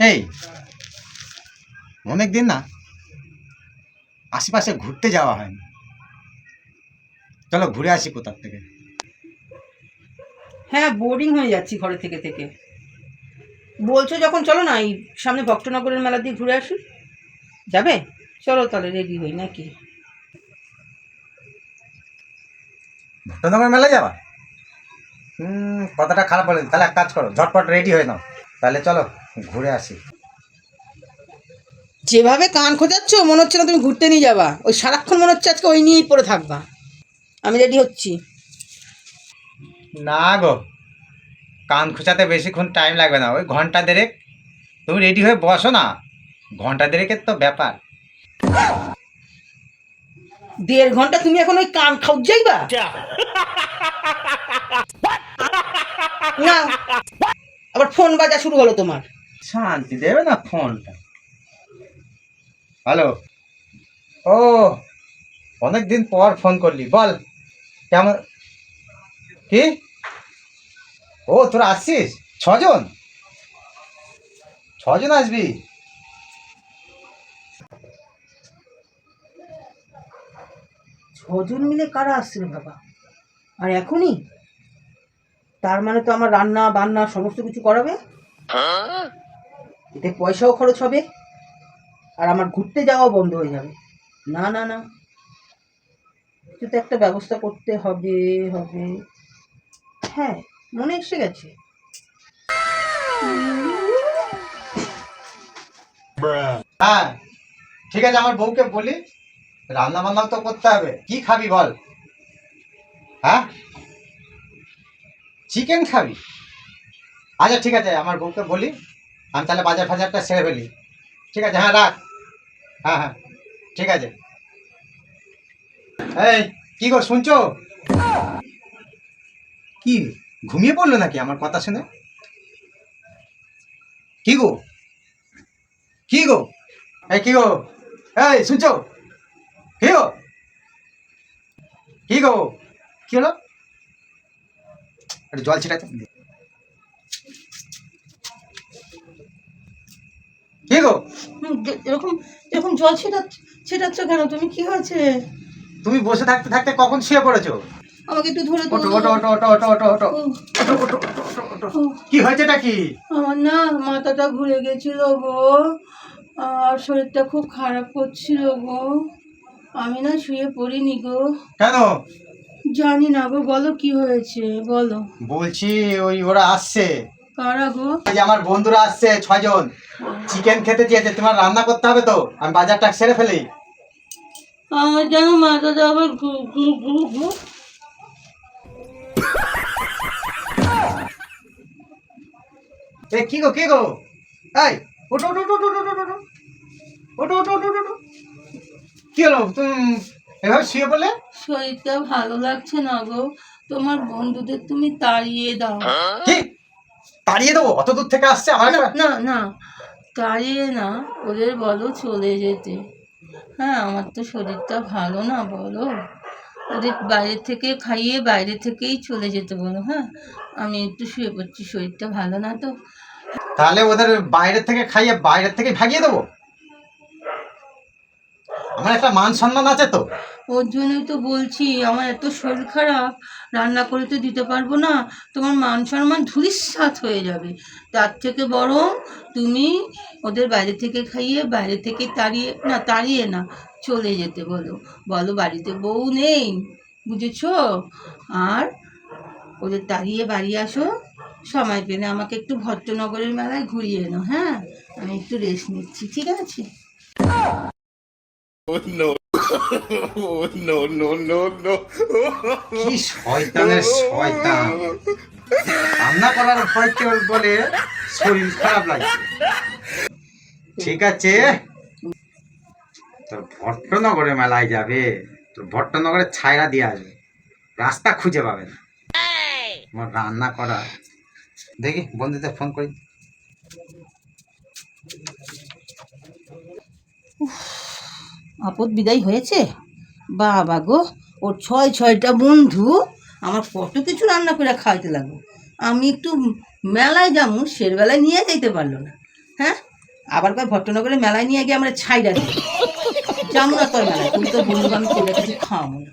এই অনেক দিন না আশেপাশে ঘুরতে যাওয়া হয়নি, চলো ঘুরে আসি কোথার থেকে। হ্যাঁ, বোরিং হয়ে যাচ্ছি ঘরে থেকে থেকে। বলছো যখন চলো না, এই সামনে ভক্তনগরের মেলা দিয়ে ঘুরে আসি। যাবে? চলো তাহলে রেডি হই নাকি? ভক্তনগর মেলা যাওয়া? কথাটা খারাপ বলে, তাহলে এক কাজ করো, ঝটপট রেডি হয়ে নাও, তাহলে চলো ঘুরে আসি। যেভাবে কান খোঁজাচ্ছ মনে হচ্ছে না তুমি ঘুরতে নিয়ে যাবা, ওই সারাক্ষণ মনে হচ্ছে আজকে ওই নিয়েই পড়ে থাকবা। আমি রেডি হচ্ছি। না গো, কান খোঁচাতে বেশিক্ষণ টাইম লাগবে না, ওই ঘন্টা দেড়েক তুমি রেডি হয়ে বসো না, ঘন্টা দেড়েকের তো ব্যাপার। 1.5 ঘন্টা তুমি এখন ওই কান খোঁজাইবা? না, আবার ফোন বাজা শুরু হলো তোমার। শান্তি দেবে না ফোনটা। হ্যালো, ও অনেক দিন পর ফোন করলি, বল কেমন কি? ও তোরা আসছিস? 6 জন? 6 জন আসবি? ছজন মিলে কারা আসছে রে বাবা? আর এখনই? তার মানে তো আমার রান্না বান্না সমস্ত কিছু করাবে, এতে পয়সাও খরচ হবে, আর আমার ঘুরতে যাওয়াও বন্ধ হয়ে যাবে। না না না, কিছু তো একটা ব্যবস্থা করতে হবে হবে। হ্যাঁ, মনে এসে গেছে। হ্যাঁ ঠিক আছে, আমার বউকে বলি রান্না বান্নাও তো করতে হবে। কি খাবি বল? হ্যাঁ, চিকেন খাবি? আচ্ছা ঠিক আছে, আমার বউকে বলি, আমি তাহলে বাজার ফাজারটা সেরে ফেলি। ঠিক আছে, হ্যাঁ রাখ। হ্যাঁ হ্যাঁ ঠিক আছে। এই কি গো শুনছো? কি ঘুমিয়ে পড়লো নাকি আমার কথা শুনে? কি গো, কি গো, এই কি গো, এই শুনছো? কি গো, কি গো, কি হলো? একটু জল ছিটাতে। কি গো, এরকম এরকম জল ছেটাচ্ছ কেন তুমি? কি হয়েছে? তুমি বসে থাকতে থাকতে কখন শুয়ে পড়েছো? আমাকে একটু ধরে ওটো তোলো। ওটো ওটো ওটো ওটো ওটো ওটো ওটো ওটো ওটো ওটো। কি হয়েছেটা কি? আমার না মাথাটা ঘুরে গেছিল গো, আর শরীরটা খুব খারাপ করছিল গো। আমি না শুয়ে পড়িনি গো। কেন? জানি না গো, বলো কি হয়েছে বলো। বলছি ওই ওরা আসছে, কারা গো? এই যে আমার বন্ধুরা আসছে 6 জন, চিকেন খেতে চেয়েছে, তোমার রান্না করতে হবে তো, আমি বাজারটা সেরে ফেলি। আমার যেন মাথাটা আবার ঘু। এ কি গো, কি গো, এই ওটো ওটো ওটো ওটো ওটো ওটো ওটো ওটো ওটো ওটো। কি হলো তুমি এভাবে শুয়ে পড়লে? শরীরটা ভালো লাগছে না গো, তোমার বন্ধুদের তুমি তাড়িয়ে দাও। কি তাড়িয়ে দেবো? অত দূর থেকে আসছে আমার না একটা- না না, তাড়িয়ে না, ওদের বলো চলে যেতে। হ্যাঁ, আমার তো শরীরটা ভালো না, বলো ওদের বাইরে থেকে খাইয়ে বাইরে থেকেই চলে যেতে বলো। হ্যাঁ, আমি একটু শুয়ে পড়ছি, শরীরটা ভালো না তো। তাহলে ওদের বাইরের থেকে খাইয়ে বাইরের থেকে ভাগিয়ে দেবো? আমার একটা মান সম্মান আছে তো। ওর জন্যই তো বলছি, আমার এত শরীর খারাপ, রান্না করে তো দিতে পারবো না, তোমার মান সম্মান ধূলিসাৎ হয়ে যাবে। তার থেকে বরং তুমি ওদের বাইরে থেকে খাইয়ে বাইরে থেকে তাড়িয়ে না চলে যেতে বলো। বলো বাড়িতে বউ নেই, বুঝেছো? আর ওদের তাড়িয়ে বাড়ি আসো, সময় পেলে আমাকে একটু ভট্টনগরের মেলায় ঘুরিয়ে এনো। হ্যাঁ, আমি একটু রেস্ট নিচ্ছি, ঠিক আছে? কি শয়তানের শয়তান, রান্না করার ভয়তে বলে শরীর খারাপ লাগে। ঠিক আছে, তোর ভট্টনগরে মেলায় যাবে, তোর ভট্টনগরে ছায়রা দিয়ে আসবে, রাস্তা খুঁজে পাবে না। আমার রান্না করা, দেখি বন্ধুদের ফোন করি। আপদ বিদায় হয়েছে বাবা গো। ওর 6টা বন্ধু আমার কত কিছু রান্না করে খাওয়াইতে লাগলো, আমি একটু মেলায় যাবো সের বেলায় নিয়ে যেতে পারলো না। হ্যাঁ, আবার কয় ভট্টনগরের মেলায় নিয়ে গিয়ে আমরা ছাইরা দিই যাবো না তোর মেলায়, তুমি তো বলবো আমি তোদের কাছে খাওয়াবো না।